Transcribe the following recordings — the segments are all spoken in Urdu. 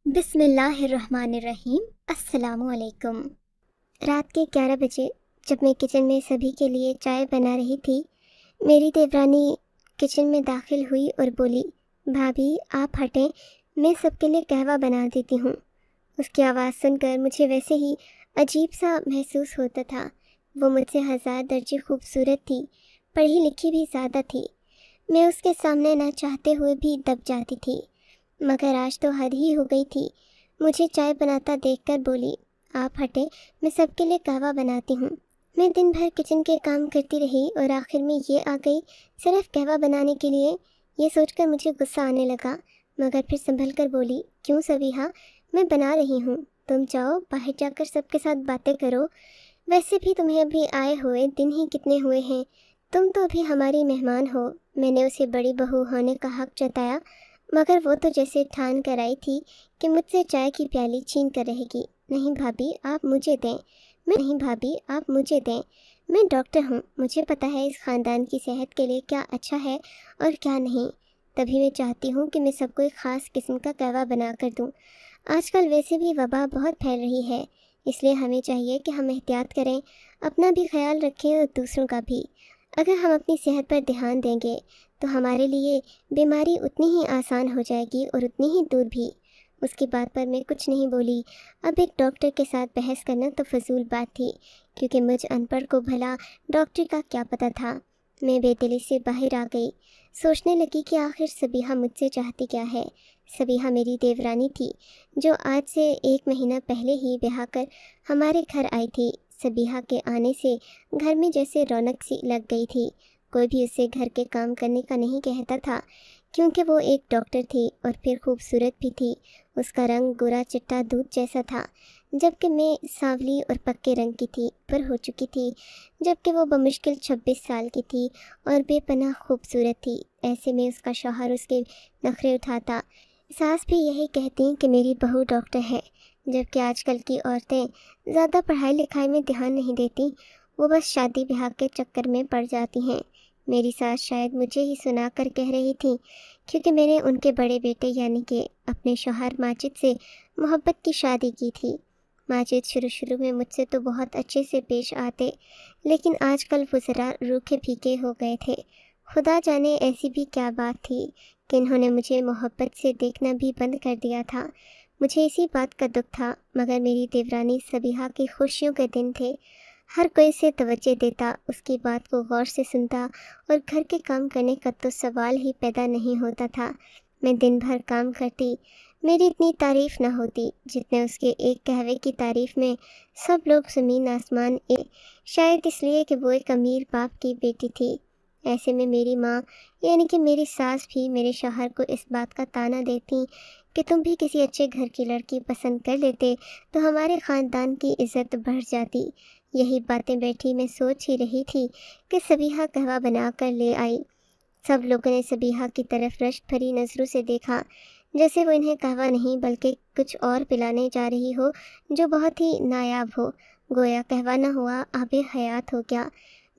بسم اللہ الرحمن الرحیم۔ السلام علیکم۔ رات کے 11 بجے جب میں کچن میں سبھی کے لیے چائے بنا رہی تھی، میری دیورانی کچن میں داخل ہوئی اور بولی، بھابھی آپ ہٹیں، میں سب کے لیے قہوہ بنا دیتی ہوں۔ اس کی آواز سن کر مجھے ویسے ہی عجیب سا محسوس ہوتا تھا۔ وہ مجھ سے 1000 درجے خوبصورت تھی، پڑھی لکھی بھی زیادہ تھی۔ میں اس کے سامنے نہ چاہتے ہوئے بھی دب جاتی تھی، مگر آج تو حد ہی ہو گئی تھی۔ مجھے چائے بناتا دیکھ کر بولی، آپ ہٹیں، میں سب کے لیے قہوہ بناتی ہوں۔ میں دن بھر کچن کے کام کرتی رہی اور آخر میں یہ آ گئی صرف قہوہ بنانے کے لیے۔ یہ سوچ کر مجھے غصہ آنے لگا، مگر پھر سنبھل کر بولی، کیوں صبیحہ، میں بنا رہی ہوں، تم جاؤ باہر جا کر سب کے ساتھ باتیں کرو۔ ویسے بھی تمہیں ابھی آئے ہوئے دن ہی کتنے ہوئے ہیں، تم تو ابھی ہماری مہمان ہو۔ میں نے اسے بڑی بہو ہونے کا حق جتایا، مگر وہ تو جیسے ٹھان کر آئی تھی کہ مجھ سے چائے کی پیالی چھین کر رہے گی۔ نہیں بھابھی، آپ مجھے دیں۔ نہیں بھابھی، آپ مجھے دیں، میں ڈاکٹر ہوں، مجھے پتہ ہے اس خاندان کی صحت کے لیے کیا اچھا ہے اور کیا نہیں۔ تبھی میں چاہتی ہوں کہ میں سب کو ایک خاص قسم کا قہوہ بنا کر دوں۔ آج کل ویسے بھی وبا بہت پھیل رہی ہے، اس لیے ہمیں چاہیے کہ ہم احتیاط کریں، اپنا بھی خیال رکھیں اور دوسروں کا بھی۔ اگر ہم اپنی صحت پر دھیان دیں گے تو ہمارے لیے بیماری اتنی ہی آسان ہو جائے گی اور اتنی ہی دور بھی۔ اس کی بات پر میں کچھ نہیں بولی۔ اب ایک ڈاکٹر کے ساتھ بحث کرنا تو فضول بات تھی، کیونکہ مجھ ان پڑھ کو بھلا ڈاکٹر کا کیا پتہ تھا۔ میں بے دلی سے باہر آ گئی، سوچنے لگی کہ آخر صبیحہ مجھ سے چاہتی کیا ہے۔ صبیحہ میری دیورانی تھی، جو آج سے 1 مہینہ پہلے ہی بیاہ کر ہمارے گھر آئی تھی۔ صبیحہ کے آنے سے گھر میں جیسے رونق سی لگ گئی تھی۔ کوئی بھی اسے گھر کے کام کرنے کا نہیں کہتا تھا، کیونکہ وہ ایک ڈاکٹر تھی اور پھر خوبصورت بھی تھی۔ اس کا رنگ گورا چٹا دودھ جیسا تھا، جبکہ میں سانولی اور پکے رنگ کی تھی، پر ہو چکی تھی، جبکہ وہ بمشکل 26 سال کی تھی اور بے پناہ خوبصورت تھی۔ ایسے میں اس کا شوہر اس کے نخرے اٹھاتا۔ ساس بھی یہی کہتی کہ میری بہو ڈاکٹر ہے، جبکہ آج کل کی عورتیں زیادہ پڑھائی لکھائی میں دھیان نہیں دیتی، وہ بس شادی بیاہ کے چکر میں پڑ جاتی ہیں۔ میری ساس شاید مجھے ہی سنا کر کہہ رہی تھی، کیونکہ میں نے ان کے بڑے بیٹے یعنی کہ اپنے شوہر ماجد سے محبت کی شادی کی تھی۔ ماجد شروع میں مجھ سے تو بہت اچھے سے پیش آتے، لیکن آج کل وہ ذرا روکھے پھیکے ہو گئے تھے۔ خدا جانے ایسی بھی کیا بات تھی کہ انہوں نے مجھے محبت سے دیکھنا بھی بند کر دیا تھا۔ مجھے اسی بات کا دکھ تھا، مگر میری دیورانی صبیحہ کی خوشیوں کے دن تھے۔ ہر کوئی اسے توجہ دیتا، اس کی بات کو غور سے سنتا اور گھر کے کام کرنے کا تو سوال ہی پیدا نہیں ہوتا تھا۔ میں دن بھر کام کرتی، میری اتنی تعریف نہ ہوتی جتنے اس کے ایک قہوے کی تعریف میں سب لوگ زمین آسمان شاید اس لیے کہ وہ ایک امیر باپ کی بیٹی تھی۔ ایسے میں میری ماں یعنی کہ میری ساس بھی میرے شوہر کو اس بات کا طعنہ دیتی کہ تم بھی کسی اچھے گھر کی لڑکی پسند کر لیتے تو ہمارے خاندان کی عزت بڑھ جاتی۔ یہی باتیں بیٹھی میں سوچ ہی رہی تھی کہ صبیحہ قہوہ بنا کر لے آئی۔ سب لوگوں نے صبیحہ کی طرف رشک بھری نظروں سے دیکھا، جیسے وہ انہیں قہوہ نہیں بلکہ کچھ اور پلانے جا رہی ہو جو بہت ہی نایاب ہو، گویا قہوہ نہ ہوا آب حیات ہو گیا۔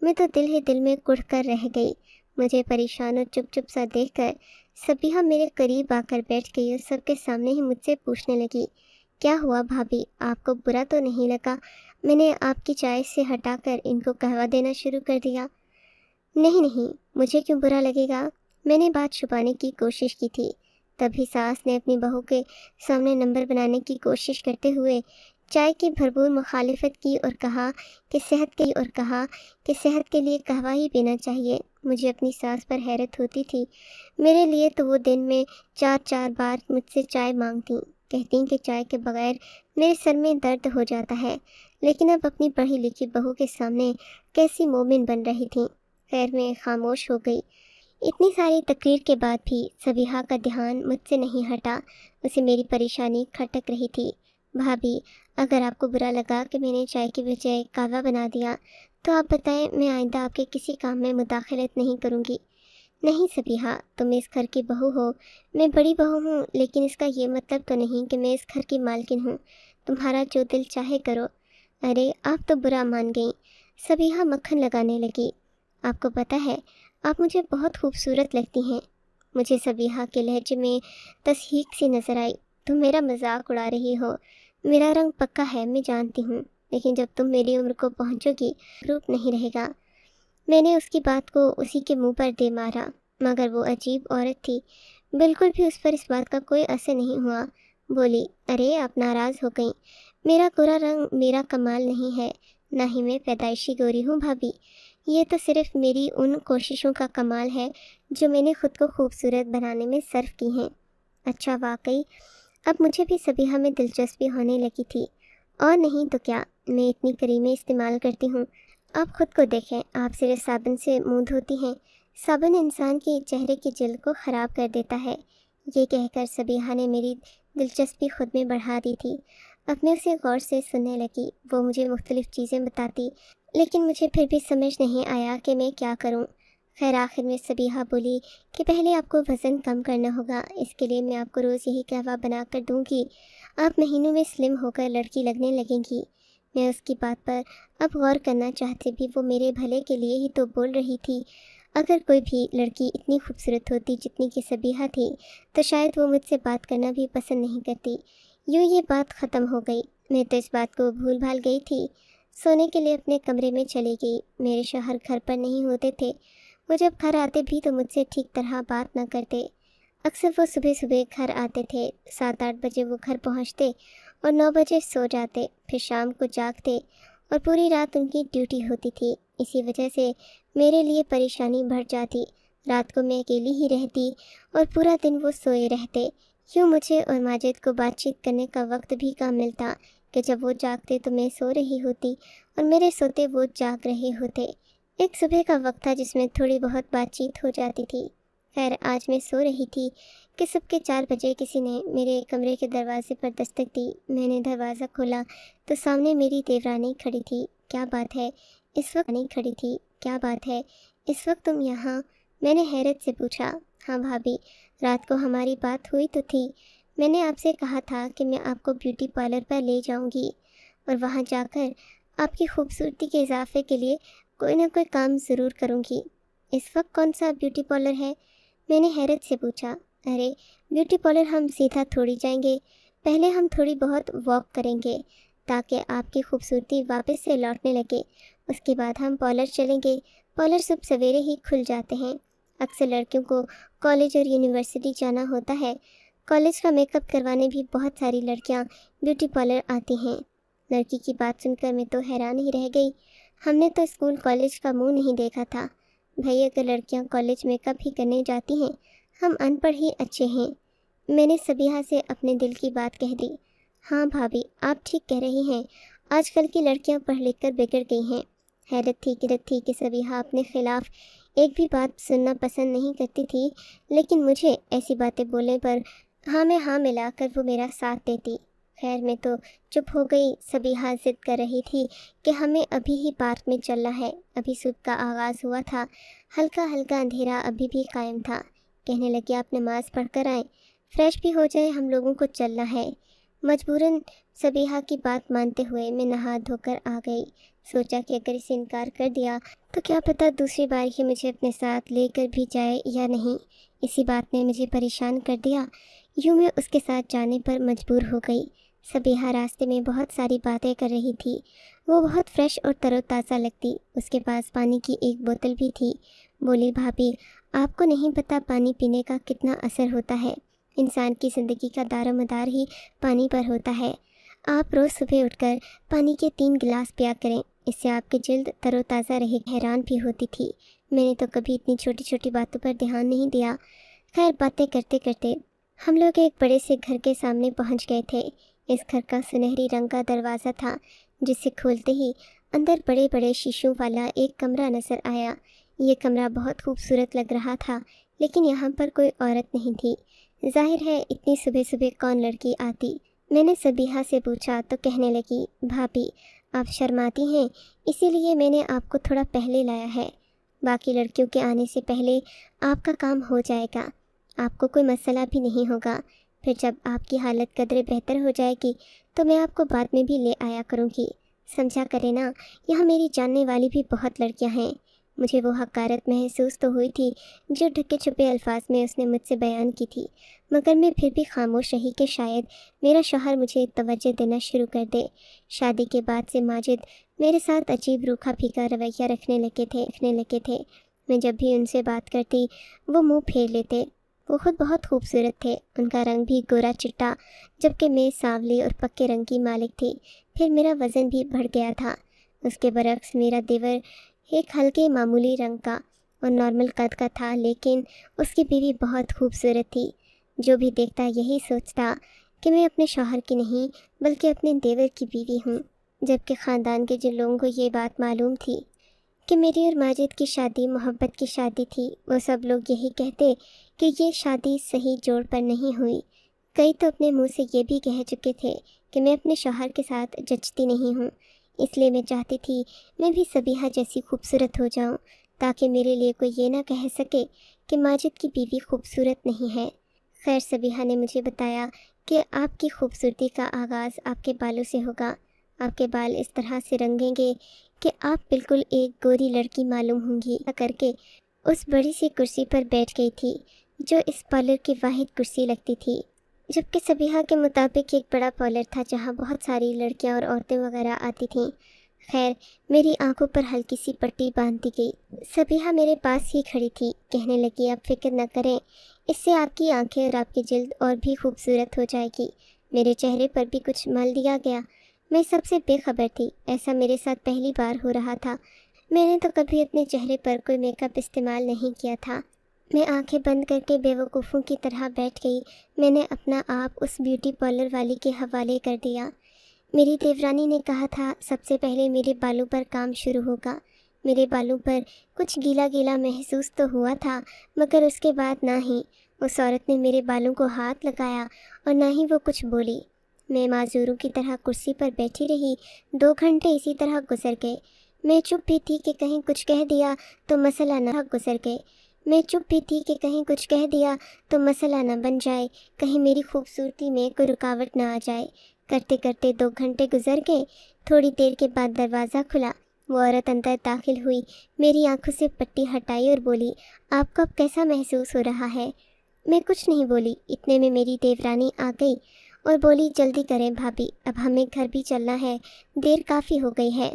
میں تو دل ہی دل میں کڑھ کر رہ گئی۔ مجھے پریشان اور چپ چپ سا دیکھ کر صبیحہ میرے قریب آ کر بیٹھ گئی اور سب کے سامنے ہی مجھ سے پوچھنے لگی، کیا ہوا بھابھی، آپ کو برا تو نہیں لگا میں نے آپ کی چائے سے ہٹا کر ان کو قہوہ دینا شروع کر دیا؟ نہیں نہیں، مجھے کیوں برا لگے گا، میں نے بات چھپانے کی کوشش کی تھی۔ تبھی ساس نے اپنی بہو کے سامنے نمبر بنانے کی کوشش کرتے ہوئے چائے کی بھرپور مخالفت کی اور کہا کہ صحت کے لیے قہوہ ہی پینا چاہیے۔ مجھے اپنی ساس پر حیرت ہوتی تھی، میرے لیے تو وہ دن میں 4 بار مجھ سے چائے مانگتی، کہتی کہ چائے کے بغیر میرے سر میں درد ہو جاتا ہے، لیکن اب اپنی پڑھی لکھی بہو کے سامنے کیسی مومن بن رہی تھیں۔ خیر میں خاموش ہو گئی۔ اتنی ساری تقریر کے بعد بھی صبیحہ کا دھیان مجھ سے نہیں ہٹا، اسے میری پریشانی کھٹک رہی تھی۔ بھابھی، اگر آپ کو برا لگا کہ میں نے چائے کی بجائے قہوہ بنا دیا تو آپ بتائیں، میں آئندہ آپ کے کسی کام میں مداخلت نہیں کروں گی۔ نہیں صبیحہ، تم اس گھر کی بہو ہو، میں بڑی بہو ہوں، لیکن اس کا یہ مطلب تو نہیں کہ میں اس گھر کی مالکن ہوں، تمہارا جو دل چاہے کرو۔ ارے آپ تو برا مان گئیں، صبیحہ مکھن لگانے لگی۔ آپ کو پتہ ہے، آپ مجھے بہت خوبصورت لگتی ہیں۔ مجھے صبیحہ کے لہجے میں تصحیق سی نظر آئی۔ تم میرا مذاق اڑا رہی ہو۔ میرا رنگ پکا ہے، میں جانتی ہوں، لیکن جب تم میری عمر کو پہنچو گی روپ نہیں رہے گا۔ میں نے اس کی بات کو اسی کے منہ پر دے مارا، مگر وہ عجیب عورت تھی، بالکل بھی اس پر اس بات کا کوئی اثر نہیں ہوا۔ بولی، ارے آپ ناراض ہو گئیں، میرا گورا رنگ میرا کمال نہیں ہے، نہ ہی میں پیدائشی گوری ہوں بھابھی، یہ تو صرف میری ان کوششوں کا کمال ہے جو میں نے خود کو خوبصورت بنانے میں صرف کی ہیں۔ اچھا واقعی اب مجھے بھی صبیحہ میں دلچسپی ہونے لگی تھی، اور نہیں تو کیا، میں اتنی کریمیں استعمال کرتی ہوں، آپ خود کو دیکھیں، آپ صرف صابن سے منہ دھوتی ہیں، صابن انسان کے چہرے کی جلد کو خراب کر دیتا ہے۔ یہ کہہ کر صبیحہ نے میری دلچسپی خود میں بڑھا دی تھی۔ اب میں اسے غور سے سننے لگی، وہ مجھے مختلف چیزیں بتاتی، لیکن مجھے پھر بھی سمجھ نہیں آیا کہ میں کیا کروں۔ خیر آخر میں صبیحہ بولی کہ پہلے آپ کو وزن کم کرنا ہوگا، اس کے لیے میں آپ کو روز یہی قہوہ بنا کر دوں گی، آپ مہینوں میں سلم ہو کر لڑکی لگنے لگیں گی۔ میں اس کی بات پر اب غور کرنا چاہتے بھی وہ میرے بھلے کے لیے ہی تو بول رہی تھی۔ اگر کوئی بھی لڑکی اتنی خوبصورت ہوتی جتنی کہ صبیحہ تھی تو شاید وہ مجھ سے بات کرنا بھی پسند نہیں کرتی۔ یوں یہ بات ختم ہو گئی، میں تو اس بات کو بھول بھال گئی تھی۔ سونے کے لیے اپنے کمرے میں چلی گئی۔ میرے شوہر گھر پر نہیں ہوتے تھے، وہ جب گھر آتے بھی تو مجھ سے ٹھیک طرح بات نہ کرتے۔ اکثر وہ صبح صبح گھر آتے تھے، 7-8 بجے وہ گھر پہنچتے اور 9 بجے سو جاتے، پھر شام کو جاگتے، اور پوری رات ان کی ڈیوٹی ہوتی تھی۔ اسی وجہ سے میرے لیے پریشانی بڑھ جاتی، رات کو میں اکیلی ہی رہتی اور پورا دن وہ سوئے رہتے۔ یوں مجھے اور ماجد کو بات چیت کرنے کا وقت بھی کم ملتا کہ جب وہ جاگتے تو میں سو رہی ہوتی اور میرے سوتے وہ جاگ رہے ہوتے۔ ایک صبح کا وقت تھا جس میں تھوڑی بہت بات چیت ہو جاتی تھی۔ خیر آج میں سو رہی تھی کہ صبح کے 4 بجے کسی نے میرے کمرے کے دروازے پر دستک دی۔ میں نے دروازہ کھولا تو سامنے میری دیورانی کھڑی تھی۔ کیا بات ہے اس وقت نہیں کھڑی تھی؟ کیا بات ہے اس وقت تم یہاں؟ میں نے حیرت سے پوچھا۔ ہاں بھابھی، رات کو ہماری بات ہوئی تو تھی، میں نے آپ سے کہا تھا کہ میں آپ کو بیوٹی پارلر پر لے جاؤں گی اور وہاں جا کر آپ کی خوبصورتی کے اضافے کے لیے کوئی نہ کوئی کام ضرور کروں گی۔ اس وقت کون سا بیوٹی پارلر ہے؟ میں نے حیرت سے پوچھا۔ ارے بیوٹی پارلر ہم سیدھا تھوڑی جائیں گے، پہلے ہم تھوڑی بہت واک کریں گے تاکہ آپ کی خوبصورتی واپس سے لوٹنے لگے، اس کے بعد ہم پارلر چلیں گے۔ پارلر صبح سویرے ہی کھل جاتے ہیں، اکثر لڑکیوں کو کالج اور یونیورسٹی جانا ہوتا ہے، کالج کا میک اپ کروانے بھی بہت ساری لڑکیاں بیوٹی پارلر آتی ہیں۔ لڑکی کی بات سن کر میں تو حیران ہی رہ گئی، ہم نے تو اسکول کالج کا منہ نہیں دیکھا تھا۔ بھئی اگر لڑکیاں کالج میک اپ ہی کرنے جاتی ہیں، ہم ان پڑھ ہی اچھے ہیں۔ میں نے صبیحہ سے اپنے دل کی بات کہہ دی۔ ہاں بھابھی آپ ٹھیک کہہ رہی ہیں، آج کل کی لڑکیاں پڑھ لکھ کر بگڑ گئی ہیں۔ حیرت تھی کہ صبیحہ اپنے خلاف ایک بھی بات سننا پسند نہیں کرتی تھی، لیکن مجھے ایسی باتیں بولنے پر ہاں میں ہاں ملا کر وہ میرا ساتھ دیتی۔ خیر میں تو چپ ہو گئی۔ صبیحہ ضد کر رہی تھی کہ ہمیں ابھی ہی پارک میں چلنا ہے، ابھی صبح کا آغاز ہوا تھا، ہلکا ہلکا اندھیرا ابھی بھی قائم تھا۔ کہنے لگی آپ نماز پڑھ کر آئیں، فریش بھی ہو جائیں، ہم لوگوں کو چلنا ہے۔ مجبوراً صبیحہ کی بات مانتے ہوئے میں نہا دھو کر آ گئی۔ سوچا کہ اگر اسے انکار کر دیا تو کیا پتہ دوسری بار ہی مجھے اپنے ساتھ لے کر بھی جائے یا نہیں۔ اسی بات نے مجھے پریشان کر دیا، یوں میں اس کے ساتھ جانے پر مجبور ہو گئی۔ صبیحہ راستے میں بہت ساری باتیں کر رہی تھی، وہ بہت فریش اور تر و تازہ لگتی، اس کے پاس پانی کی ایک بوتل بھی تھی۔ بولی بھابھی آپ کو نہیں پتہ پانی پینے کا کتنا اثر ہوتا ہے، انسان کی زندگی کا دار و مدار ہی پانی پر ہوتا ہے۔ آپ روز صبح اٹھ کر پانی کے 3 گلاس پیا کریں، اس سے آپ کی جلد تر و تازہ رہے۔ حیران بھی ہوتی تھی، میں نے تو کبھی اتنی چھوٹی چھوٹی باتوں پر دھیان نہیں دیا۔ خیر باتیں کرتے کرتے ہم لوگ ایک بڑے سے گھر کے سامنے پہنچ گئے تھے۔ اس گھر کا سنہری رنگ کا دروازہ تھا، جسے کھولتے ہی اندر بڑے بڑے شیشوں والا ایک کمرہ نظر آیا۔ یہ کمرہ بہت خوبصورت لگ رہا تھا، لیکن یہاں پر کوئی عورت نہیں تھی۔ ظاہر ہے اتنی صبح صبح کون لڑکی آتی۔ میں نے صبیحہ سے پوچھا تو کہنے لگی بھابھی آپ شرماتی ہیں، اسی لیے میں نے آپ کو تھوڑا پہلے لایا ہے، باقی لڑکیوں کے آنے سے پہلے آپ کا کام ہو جائے گا، آپ کو کوئی مسئلہ بھی نہیں ہوگا۔ پھر جب آپ کی حالت قدرے بہتر ہو جائے گی تو میں آپ کو بعد میں بھی لے آیا کروں گی، سمجھا کرے نا۔ یہاں میری جاننے والی بھی بہت لڑکیاں ہیں۔ مجھے وہ حقارت محسوس تو ہوئی تھی جو ڈھکے چھپے الفاظ میں اس نے مجھ سے بیان کی تھی، مگر میں پھر بھی خاموش رہی کہ شاید میرا شوہر مجھے توجہ دینا شروع کر دے۔ شادی کے بعد سے ماجد میرے ساتھ عجیب روکھا پھیکا رویہ رکھنے لگے تھے۔ میں جب بھی ان سے بات کرتی وہ منہ پھیر لیتے۔ وہ خود بہت خوبصورت تھے، ان کا رنگ بھی گورا چٹا، جبکہ میں سانولی اور پکے رنگ کی مالک تھی۔ پھر میرا وزن بھی بڑھ گیا تھا۔ اس کے برعکس میرا دیور ایک ہلکے معمولی رنگ کا اور نارمل قد کا تھا، لیکن اس کی بیوی بہت خوبصورت تھی۔ جو بھی دیکھتا یہی سوچتا کہ میں اپنے شوہر کی نہیں بلکہ اپنے دیور کی بیوی ہوں، جبکہ خاندان کے جن لوگوں کو یہ بات معلوم تھی کہ میری اور ماجد کی شادی محبت کی شادی تھی، وہ سب لوگ یہی کہتے کہ یہ شادی صحیح جوڑ پر نہیں ہوئی۔ کئی تو اپنے منہ سے یہ بھی کہہ چکے تھے کہ میں اپنے شوہر کے ساتھ جچتی نہیں ہوں، اس لیے میں چاہتی تھی میں بھی صبیحہ جیسی خوبصورت ہو جاؤں، تاکہ میرے لیے کوئی یہ نہ کہہ سکے کہ ماجد کی بیوی خوبصورت نہیں ہے۔ خیر، صبیحہ نے مجھے بتایا کہ آپ کی خوبصورتی کا آغاز آپ کے بالوں سے ہوگا۔ آپ کے بال اس طرح سے رنگیں گے کہ آپ بالکل ایک گوری لڑکی معلوم ہوں گی۔ کر کے اس بڑی سی کرسی پر بیٹھ گئی تھی جو اس پارلر کی واحد کرسی لگتی تھی، جبکہ صبیحہ کے مطابق ایک بڑا پارلر تھا جہاں بہت ساری لڑکیاں اور عورتیں وغیرہ آتی تھیں۔ خیر، میری آنکھوں پر ہلکی سی پٹی باندھ دی گئی۔ صبیحہ میرے پاس ہی کھڑی تھی، کہنے لگی آپ فکر نہ کریں، اس سے آپ کی آنکھیں اور آپ کی جلد اور بھی خوبصورت ہو جائے گی۔ میرے چہرے پر بھی کچھ مل دیا گیا۔ میں سب سے بے خبر تھی، ایسا میرے ساتھ پہلی بار ہو رہا تھا۔ میں نے تو کبھی اپنے چہرے پر کوئی میک اپ استعمال نہیں کیا تھا۔ میں آنکھیں بند کر کے بے وقوفوں کی طرح بیٹھ گئی۔ میں نے اپنا آپ اس بیوٹی پارلر والی کے حوالے کر دیا۔ میری دیورانی نے کہا تھا سب سے پہلے میرے بالوں پر کام شروع ہوگا۔ میرے بالوں پر کچھ گیلا گیلا محسوس تو ہوا تھا، مگر اس کے بعد نہ ہی اس عورت نے میرے بالوں کو ہاتھ لگایا اور نہ ہی وہ کچھ بولی۔ میں معذوروں کی طرح کرسی پر بیٹھی رہی۔ 2 گھنٹے اسی طرح گزر گئے۔ میں چپ بھی تھی کہ کہیں کچھ کہہ دیا تو مسئلہ نہ بن جائے، کہیں میری خوبصورتی میں کوئی رکاوٹ نہ آ جائے۔ کرتے کرتے 2 گھنٹے گزر گئے۔ تھوڑی دیر کے بعد دروازہ کھلا۔ وہ عورت اندر داخل ہوئی، میری آنکھوں سے پٹی ہٹائی اور بولی آپ کو اب کیسا محسوس ہو رہا ہے؟ میں کچھ نہیں بولی۔ اتنے میں میری دیورانی آ گئی اور بولی جلدی کریں بھابھی، اب ہمیں گھر بھی چلنا ہے، دیر کافی ہو گئی ہے۔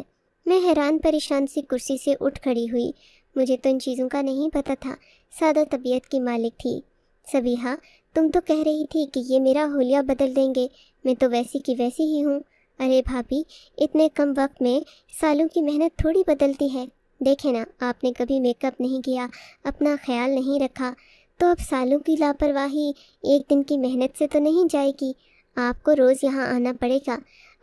میں حیران پریشان سی کرسی سے اٹھ کھڑی ہوئی۔ مجھے تو ان چیزوں کا نہیں پتہ تھا، سادہ طبیعت کی مالک تھی۔ صبیحہ، تم تو کہہ رہی تھی کہ یہ میرا حلیہ بدل دیں گے، میں تو ویسی کی ویسی ہی ہوں۔ ارے بھابھی، اتنے کم وقت میں سالوں کی محنت تھوڑی بدلتی ہے۔ دیکھیں نا، آپ نے کبھی میک اپ نہیں کیا، اپنا خیال نہیں رکھا، تو اب سالوں کی لاپرواہی ایک دن کی محنت سے تو نہیں جائے گی۔ آپ کو روز یہاں آنا پڑے گا۔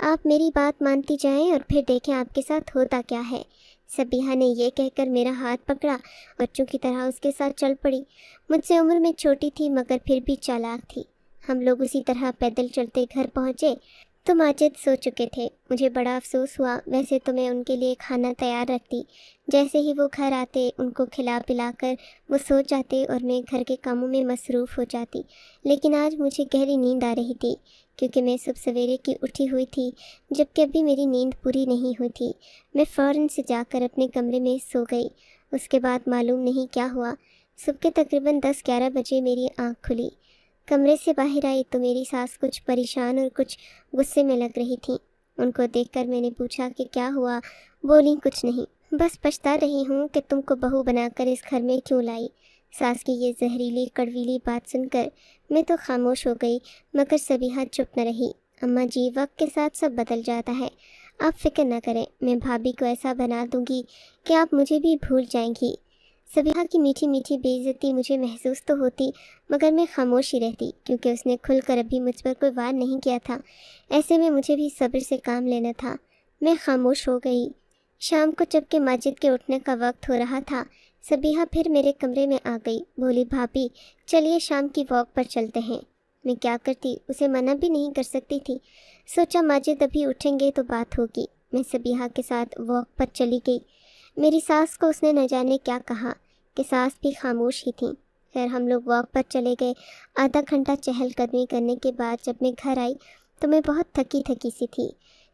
آپ میری بات مانتی جائیں اور پھر دیکھیں آپ کے ساتھ ہوتا کیا ہے۔ صبیحہ نے یہ کہہ کر میرا ہاتھ پکڑا، بچوں کی طرح اس کے ساتھ چل پڑی۔ مجھ سے عمر میں چھوٹی تھی مگر پھر بھی چالاک تھی۔ ہم لوگ اسی طرح پیدل چلتے گھر پہنچے تو ماجد سو چکے تھے۔ مجھے بڑا افسوس ہوا، ویسے تو میں ان کے لیے کھانا تیار رکھتی۔ جیسے ہی وہ گھر آتے ان کو کھلا پلا کر وہ سو جاتے اور میں گھر کے کاموں میں مصروف ہو جاتی۔ لیکن آج مجھے گہری نیند آ رہی تھی کیونکہ میں صبح سویرے کی اٹھی ہوئی تھی، جبکہ ابھی میری نیند پوری نہیں ہوئی تھی۔ میں فوراً سے جا کر اپنے کمرے میں سو گئی۔ اس کے بعد معلوم نہیں کیا ہوا، صبح کے تقریباً 10-11 بجے میری آنکھ کھلی۔ کمرے سے باہر آئی تو میری ساس کچھ پریشان اور کچھ غصے میں لگ رہی تھیں۔ ان کو دیکھ کر میں نے پوچھا کہ کیا ہوا؟ بولی کچھ نہیں، بس پچھتا رہی ہوں کہ تم کو بہو بنا کر اس گھر میں کیوں لائی۔ ساس کی یہ زہریلی کڑویلی بات سن کر میں تو خاموش ہو گئی، مگر صبیحہ چپ نہ رہی۔ اماں جی، وقت کے ساتھ سب بدل جاتا ہے، آپ فکر نہ کریں، میں بھابھی کو ایسا بنا دوں گی کہ آپ مجھے بھی بھول جائیں گی۔ صبیحہ کی میٹھی میٹھی بے عزتی مجھے محسوس تو ہوتی، مگر میں خاموش ہی رہتی کیونکہ اس نے کھل کر ابھی مجھ پر کوئی وار نہیں کیا تھا۔ ایسے میں مجھے بھی صبر سے کام لینا تھا۔ میں خاموش ہو گئی۔ شام کو جب کہ ماجد کے اٹھنے کا وقت ہو رہا تھا، صبیحہ پھر میرے کمرے میں آ گئی۔ بولی بھابھی، چلیے شام کی واک پر چلتے ہیں۔ میں کیا کرتی، اسے منع بھی نہیں کر سکتی تھی۔ سوچا ماجد ابھی اٹھیں گے تو بات ہوگی۔ میں صبیحہ کے ساتھ واک پر چلی گئی۔ میری ساس کو اس نے نہ جانے کیا کہا کہ ساس بھی خاموش ہی تھیں۔ خیر، ہم لوگ واک پر چلے گئے۔ آدھا گھنٹہ چہل قدمی کرنے کے بعد جب میں گھر آئی تو میں بہت تھکی سی تھی۔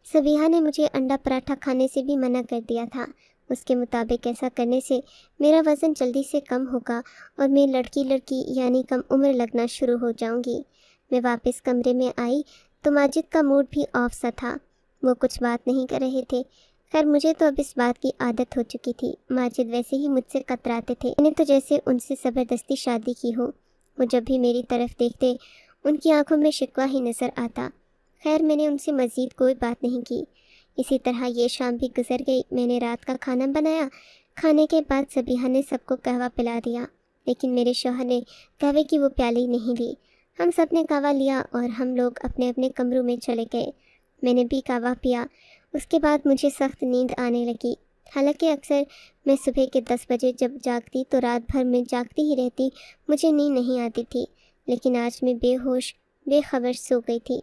صبیحہ نے مجھے انڈا پراٹھا کھانے سے بھی منع کر دیا تھا۔ اس کے مطابق ایسا کرنے سے میرا وزن جلدی سے کم ہوگا اور میں لڑکی یعنی کم عمر لگنا شروع ہو جاؤں گی۔ میں واپس کمرے میں آئی تو ماجد کا موڈ بھی آف سا تھا، وہ کچھ بات نہیں کر رہے تھے۔ خیر مجھے تو اب اس بات کی عادت ہو چکی تھی، ماجد ویسے ہی مجھ سے کتراتے تھے، میں نے تو جیسے ان سے زبردستی شادی کی ہو۔ وہ جب بھی میری طرف دیکھتے ان کی آنکھوں میں شکوہ ہی نظر آتا۔ خیر میں نے ان سے مزید کوئی بات نہیں کی۔ اسی طرح یہ شام بھی گزر گئی۔ میں نے رات کا کھانا بنایا، کھانے کے بعد صبیحہ نے سب کو قہوہ پلا دیا، لیکن میرے شوہر نے قہوے کی وہ پیالی نہیں لی۔ ہم سب نے قہوہ لیا اور ہم لوگ اپنے اپنے کمروں میں چلے گئے۔ میں نے بھی قہوہ پیا۔ اس کے بعد مجھے سخت نیند آنے لگی۔ حالانکہ اکثر میں صبح کے 10 بجے جب جاگتی تو رات بھر میں جاگتی ہی رہتی، مجھے نیند نہیں آتی تھی، لیکن آج میں بے ہوش بے خبر سو گئی تھی۔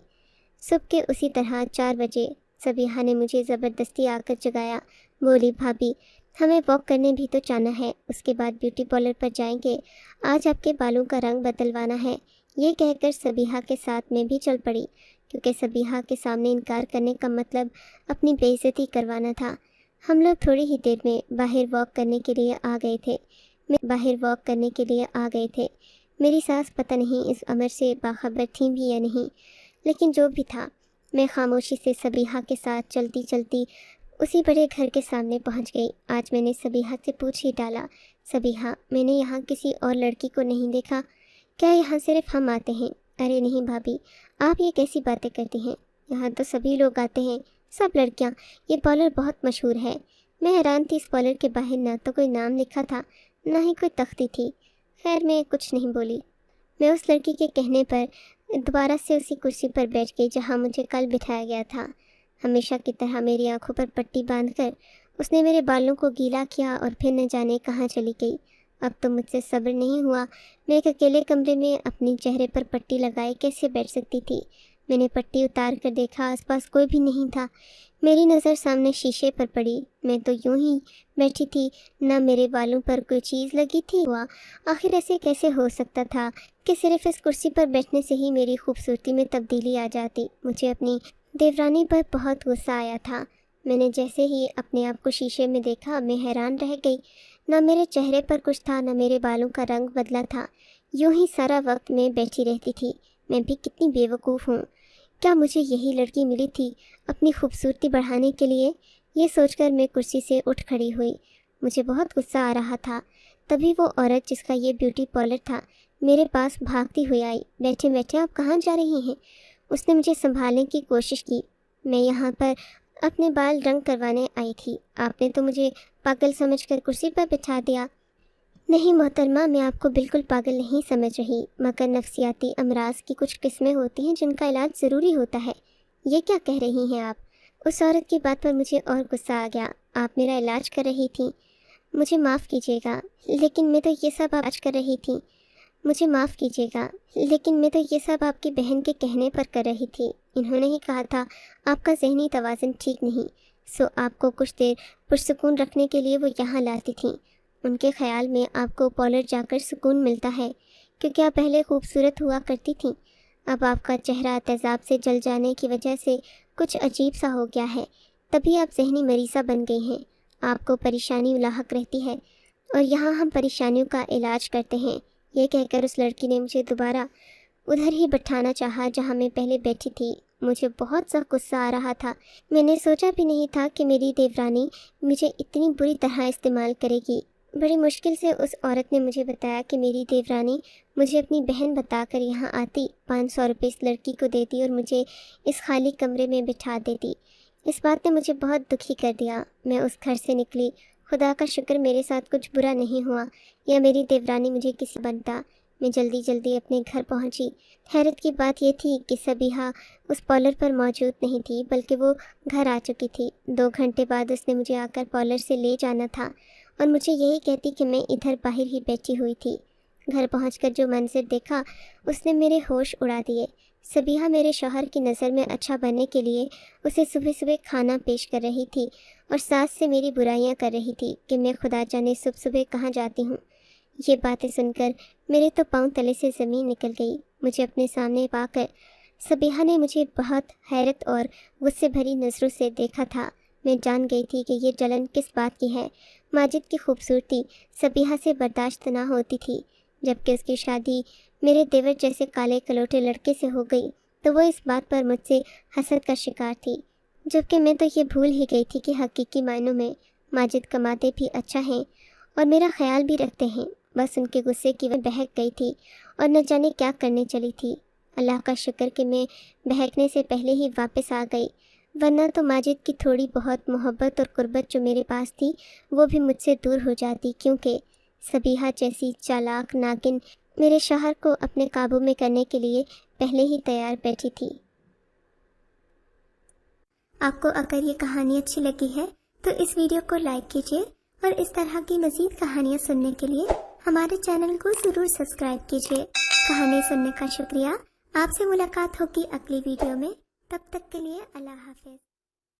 صبح کے اسی طرح 4 بجے صبیحہ نے مجھے زبردستی آ کر جگایا، بولی بھابھی ہمیں واک کرنے بھی تو جانا ہے، اس کے بعد بیوٹی پارلر پر جائیں گے، آج آپ کے بالوں کا رنگ بدلوانا ہے۔ یہ کہہ کر صبیحہ کے ساتھ میں بھی چل پڑی، کیونکہ صبیحہ کے سامنے انکار کرنے کا مطلب اپنی بے عزتی کروانا تھا۔ ہم لوگ تھوڑی ہی دیر میں باہر واک کرنے کے لیے آ گئے تھے۔ میری ساس پتہ نہیں اس امر سے باخبر تھیں بھی یا نہیں، لیکن جو بھی تھا میں خاموشی سے صبیحہ کے ساتھ چلتی چلتی اسی بڑے گھر کے سامنے پہنچ گئی۔ آج میں نے صبیحہ سے پوچھ ہی ڈالا، صبیحہ میں نے یہاں کسی اور لڑکی کو نہیں دیکھا، کیا یہاں صرف ہم آتے ہیں؟ ارے نہیں بھابھی، آپ یہ کیسی باتیں کرتی ہیں، یہاں تو سبھی لوگ آتے ہیں، سب لڑکیاں، یہ پارلر بہت مشہور ہے۔ میں حیران تھی، اس پارلر کے باہر نہ تو کوئی نام لکھا تھا نہ ہی کوئی تختی تھی۔ خیر میں کچھ نہیں بولی۔ میں اس لڑکی کے کہنے پر دوبارہ سے اسی کرسی پر بیٹھ گئی جہاں مجھے کل بٹھایا گیا تھا۔ ہمیشہ کی طرح میری آنکھوں پر پٹی باندھ کر اس نے میرے بالوں کو گیلا کیا اور پھر نہ جانے کہاں چلی گئی۔ اب تو مجھ سے صبر نہیں ہوا، میں ایک اکیلے کمرے میں اپنی چہرے پر پٹی لگائے کیسے بیٹھ سکتی تھی؟ میں نے پٹی اتار کر دیکھا، آس پاس کوئی بھی نہیں تھا۔ میری نظر سامنے شیشے پر پڑی، میں تو یوں ہی بیٹھی تھی، نہ میرے بالوں پر کوئی چیز لگی تھی۔ آخر ایسے کیسے ہو سکتا تھا کہ صرف اس کرسی پر بیٹھنے سے ہی میری خوبصورتی میں تبدیلی آ جاتی؟ مجھے اپنی دیورانی پر بہت غصہ آیا تھا۔ میں نے جیسے ہی اپنے آپ کو شیشے میں دیکھا میں حیران رہ گئی، نہ میرے چہرے پر کچھ تھا نہ میرے بالوں کا رنگ بدلا تھا، یوں ہی سارا وقت میں بیٹھی رہتی تھی۔ میں بھی کتنی بے وقوف ہوں، کیا مجھے یہی لڑکی ملی تھی اپنی خوبصورتی بڑھانے کے لیے؟ یہ سوچ کر میں کرسی سے اٹھ کھڑی ہوئی، مجھے بہت غصہ آ رہا تھا۔ تبھی وہ عورت جس کا یہ بیوٹی پارلر تھا میرے پاس بھاگتی ہوئی آئی۔ بیٹھے بیٹھے آپ کہاں جا رہی ہیں؟ اس نے مجھے سنبھالنے کی کوشش کی۔ میں یہاں پر اپنے بال رنگ کروانے آئی تھی، آپ نے تو مجھے پاگل سمجھ کر کرسی پر بٹھا دیا۔ نہیں محترمہ، میں آپ کو بالکل پاگل نہیں سمجھ رہی، مگر نفسیاتی امراض کی کچھ قسمیں ہوتی ہیں جن کا علاج ضروری ہوتا ہے۔ یہ کیا کہہ رہی ہیں آپ؟ اس عورت کی بات پر مجھے اور غصہ آ گیا۔ آپ میرا علاج کر رہی تھیں، مجھے معاف کیجیے گا، لیکن میں تو یہ سب علاج کر رہی تھی، مجھے معاف کیجیے گا، لیکن میں تو یہ سب آپ کی بہن کے کہنے پر کر رہی تھی۔ انہوں نے ہی کہا تھا آپ کا ذہنی توازن ٹھیک نہیں، سو آپ کو کچھ دیر پرسکون رکھنے کے لیے وہ یہاں لاتی تھیں۔ ان کے خیال میں آپ کو پارلر جا کر سکون ملتا ہے، کیونکہ آپ پہلے خوبصورت ہوا کرتی تھیں، اب آپ کا چہرہ تیزاب سے جل جانے کی وجہ سے کچھ عجیب سا ہو گیا ہے، تبھی آپ ذہنی مریضہ بن گئی ہیں، آپ کو پریشانی لاحق رہتی ہے، اور یہاں ہم پریشانیوں کا علاج کرتے ہیں۔ یہ کہہ کر اس لڑکی نے مجھے دوبارہ ادھر ہی بٹھانا چاہا جہاں میں پہلے بیٹھی تھی۔ مجھے بہت سخت غصہ آ رہا تھا، میں نے سوچا بھی نہیں تھا کہ میری دیورانی مجھے اتنی بری طرح استعمال کرے گی۔ بڑی مشکل سے اس عورت نے مجھے بتایا کہ میری دیورانی مجھے اپنی بہن بتا کر یہاں آتی، 500 روپے اس لڑکی کو دیتی اور مجھے اس خالی کمرے میں بٹھا دیتی۔ اس بات نے مجھے بہت دکھی کر دیا۔ میں اس گھر سے نکلی، خدا کا شکر میرے ساتھ کچھ برا نہیں ہوا، یا میری دیورانی مجھے کسی بنتا۔ میں جلدی جلدی اپنے گھر پہنچی۔ حیرت کی بات یہ تھی کہ صبیحہ اس پارلر پر موجود نہیں تھی، بلکہ وہ گھر آ چکی تھی۔ 2 گھنٹے بعد اس نے مجھے آ کر پارلر سے لے جانا تھا اور مجھے یہی کہتی کہ میں ادھر باہر ہی بیٹھی ہوئی تھی۔ گھر پہنچ کر جو منظر دیکھا اس نے میرے ہوش اڑا دیے۔ صبیحہ میرے شوہر کی نظر میں اچھا بننے کے لیے اسے صبح صبح کھانا پیش کر رہی تھی اور ساس سے میری برائیاں کر رہی تھی کہ میں خدا جانے صبح صبح کہاں جاتی ہوں۔ یہ باتیں سن کر میرے تو پاؤں تلے سے زمین نکل گئی۔ مجھے اپنے سامنے پا کر صبیحہ نے مجھے بہت حیرت اور غصے بھری نظروں سے دیکھا تھا۔ میں جان گئی تھی کہ یہ جلن کس بات کی ہے۔ ماجد کی خوبصورتی صبیحہ سے برداشت نہ ہوتی تھی، جبکہ اس کی شادی میرے دیور جیسے کالے کلوٹے لڑکے سے ہو گئی تو وہ اس بات پر مجھ سے حسد کا شکار تھی، جبکہ میں تو یہ بھول ہی گئی تھی کہ حقیقی معنوں میں ماجد کماتے بھی اچھا ہیں اور میرا خیال بھی رکھتے ہیں۔ بس ان کے غصے کی وجہ بہک گئی تھی اور نہ جانے کیا کرنے چلی تھی۔ اللہ کا شکر کہ میں بہکنے سے پہلے ہی واپس آ گئی، ورنہ تو ماجد کی تھوڑی بہت محبت اور قربت جو میرے پاس تھی وہ بھی مجھ سے دور ہو جاتی، کیونکہ صبیحہ جیسی چالاک ناگن میرے شوہر کو اپنے قابو میں کرنے کے لیے پہلے ہی تیار بیٹھی تھی۔ آپ کو اگر یہ کہانی اچھی لگی ہے تو اس ویڈیو کو لائک کیجیے اور اس طرح کی مزید کہانیاں سننے کے لیے ہمارے چینل کو ضرور سبسکرائب کیجیے۔ کہانی سننے کا شکریہ۔ آپ سے ملاقات ہوگی اگلی ویڈیو میں، تب تک کے لیے اللہ حافظ۔